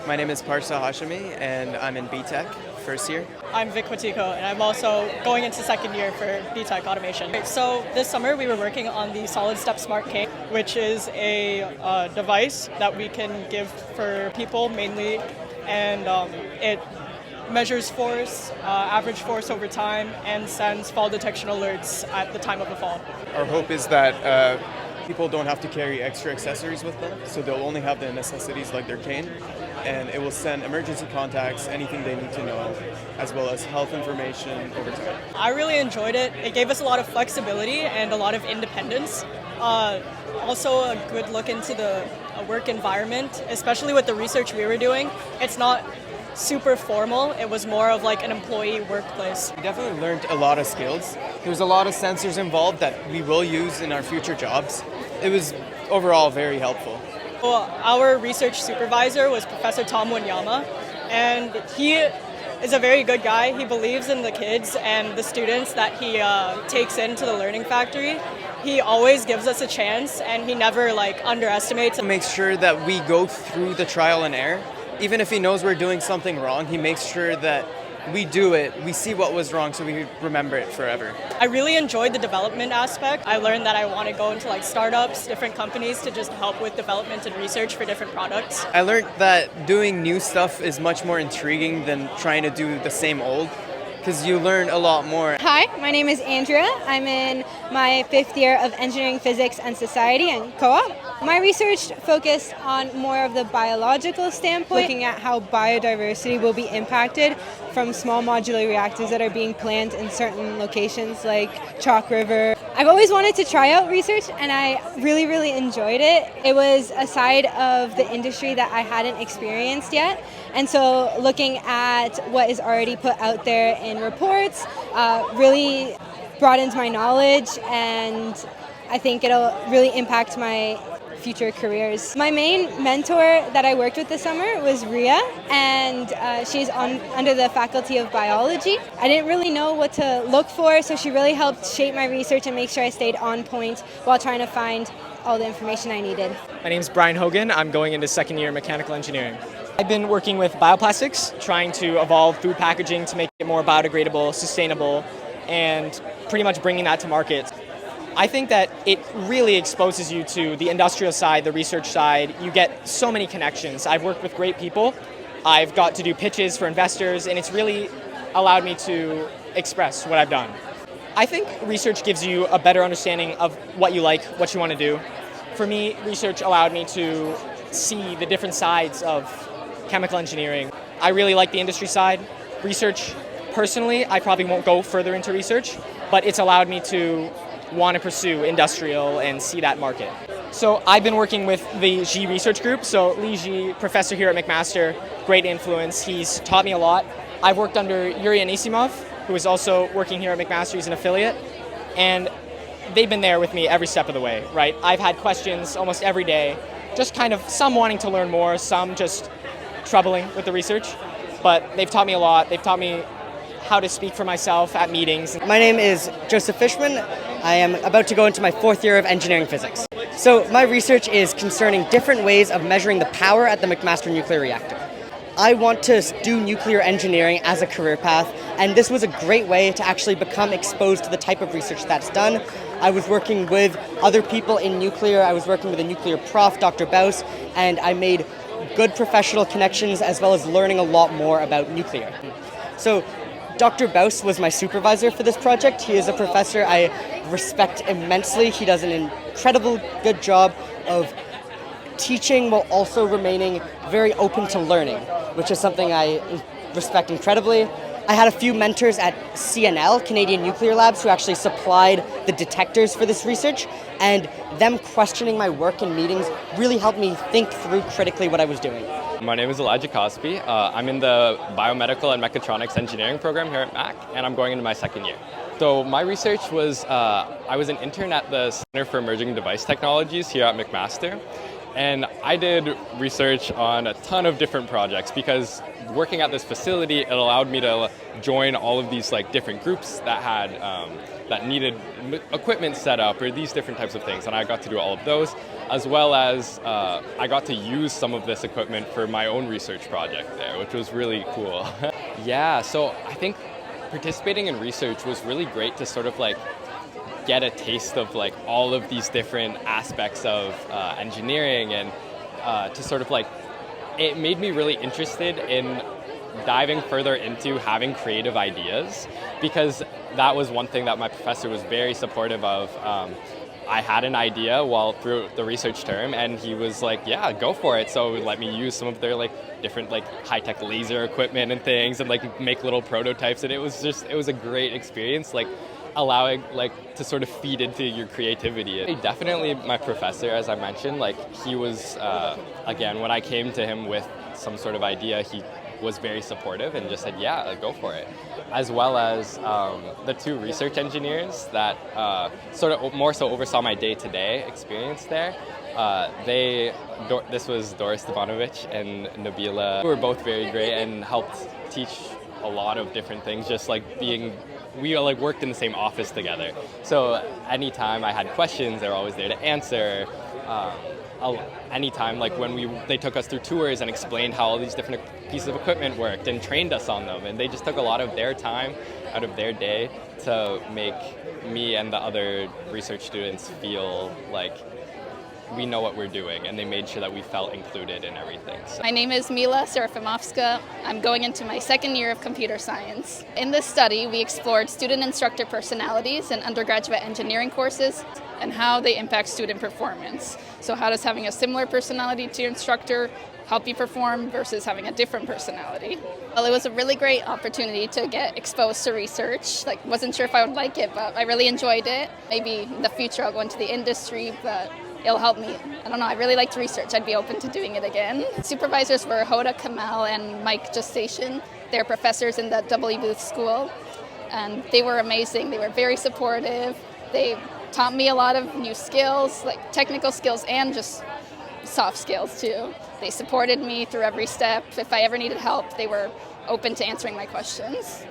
My name is Parsa Hashimi, and I'm in BTech, first year. I'm Vic Watiko, and I'm also going into second year for BTech Automation. So this summer we were working on the Solid Step Smart Cane, which is a device that we can give for people mainly, and it measures force, average force over time, and sends fall detection alerts at the time of a fall. Our hope is that people don't have to carry extra accessories with them, so they'll only have the necessities like their cane, and it will send emergency contacts, anything they need to know, as well as health information over time. I really enjoyed it. It gave us a lot of flexibility and a lot of independence. Also a good look into the work environment, especially with the research we were doing. It's not super formal. It was more of like an employee workplace. We definitely learned a lot of skills. There's a lot of sensors involved that we will use in our future jobs. It was overall very helpful. Well, our research supervisor was Professor Tom Wanyama, and he is a very good guy. He believes in the kids and the students that he takes into the Learning Factory. He always gives us a chance, and he never underestimates. He makes sure that we go through the trial and error. Even if he knows we're doing something wrong, he makes sure that we do it, we see what was wrong so we remember it forever. I really enjoyed the development aspect. I learned that I want to go into startups, different companies to just help with development and research for different products. I learned that doing new stuff is much more intriguing than trying to do the same old, because you learn a lot more. Hi, my name is Andrea. I'm in my 5th year of Engineering, Physics, and Society and Co-op. My research focused on more of the biological standpoint, looking at how biodiversity will be impacted from small modular reactors that are being planned in certain locations like Chalk River. I've always wanted to try out research, and I really enjoyed it. It was a side of the industry that I hadn't experienced yet, and so looking at what is already put out there in reports really broadens my knowledge, and I think it'll really impact my future careers. My main mentor that I worked with this summer was Ria, and she's under the Faculty of Biology. I didn't really know what to look for, so she really helped shape my research and make sure I stayed on point while trying to find all the information I needed. My name's Brian Hogan. I'm going into second year mechanical engineering. I've been working with bioplastics, trying to evolve food packaging to make it more biodegradable, sustainable, and pretty much bringing that to market. I think that it really exposes you to the industrial side, the research side. You get so many connections. I've worked with great people. I've got to do pitches for investors, and it's really allowed me to express what I've done. I think research gives you a better understanding of what you like, what you want to do. For me, research allowed me to see the different sides of chemical engineering. I really like the industry side. Research, personally, I probably won't go further into research, but it's allowed me to want to pursue industrial and see that market. So I've been working with the G Research Group. So Li Ji, professor here at McMaster, great influence. He's taught me a lot. I've worked under Yuri Anisimov, who is also working here at McMaster. He's an affiliate. And they've been there with me every step of the way, right? I've had questions almost every day, just kind of some wanting to learn more, some just troubling with the research. But they've taught me a lot. They've taught me how to speak for myself at meetings. My name is Joseph Fishman. I am about to go into my 4th year of engineering physics. So my research is concerning different ways of measuring the power at the McMaster nuclear reactor. I want to do nuclear engineering as a career path, and this was a great way to actually become exposed to the type of research that's done. I was working with other people in nuclear. I was working with a nuclear prof, Dr. Baus, and I made good professional connections as well as learning a lot more about nuclear. So Dr. Baus was my supervisor for this project. He is a professor I respect immensely. He does an incredible good job of teaching while also remaining very open to learning, which is something I respect incredibly. I had a few mentors at CNL, Canadian Nuclear Labs, who actually supplied the detectors for this research, and them questioning my work in meetings really helped me think through critically what I was doing. My name is Elijah Cosby. I'm in the Biomedical and Mechatronics Engineering program here at Mac, and I'm going into my second year. So my research was, I was an intern at the Center for Emerging Device Technologies here at McMaster, and I did research on a ton of different projects because working at this facility, it allowed me to join all of these different groups that had that needed equipment set up or these different types of things, and I got to do all of those. as well as I got to use some of this equipment for my own research project there, which was really cool. Yeah, so I think participating in research was really great to sort of like get a taste of like all of these different aspects of engineering, and to sort of like, it made me really interested in diving further into having creative ideas, because that was one thing that my professor was very supportive of. I had an idea while through the research term, and he was like, yeah, go for it. So let me use some of their like different like high-tech laser equipment and things, and like make little prototypes, and it was a great experience, like allowing like to sort of feed into your creativity. Definitely my professor, as I mentioned, like he was, again, when I came to him with some sort of idea, he was very supportive and just said, yeah, go for it. As well as the two research engineers that sort of more so oversaw my day-to-day experience there. This was Doris Stevanovic and Nabila, who were both very great and helped teach a lot of different things, just like we like worked in the same office together. So anytime I had questions, they were always there to answer. Anytime, like when they took us through tours and explained how all these different pieces of equipment worked and trained us on them, and they just took a lot of their time out of their day to make me and the other research students feel like we know what we're doing, and they made sure that we felt included in everything. So. My name is Mila Serafimovska. I'm going into my second year of computer science. In this study, we explored student-instructor personalities in undergraduate engineering courses and how they impact student performance. So how does having a similar personality to your instructor help you perform versus having a different personality? Well, it was a really great opportunity to get exposed to research. Like, wasn't sure if I would like it, but I really enjoyed it. Maybe in the future I'll go into the industry, but it'll help me. I don't know, I really liked research. I'd be open to doing it again. Supervisors were Hoda Kamal and Mike Gestation. They're professors in the W. Booth School, and they were amazing. They were very supportive. They taught me a lot of new skills, like technical skills and just soft skills too. They supported me through every step. If I ever needed help, they were open to answering my questions.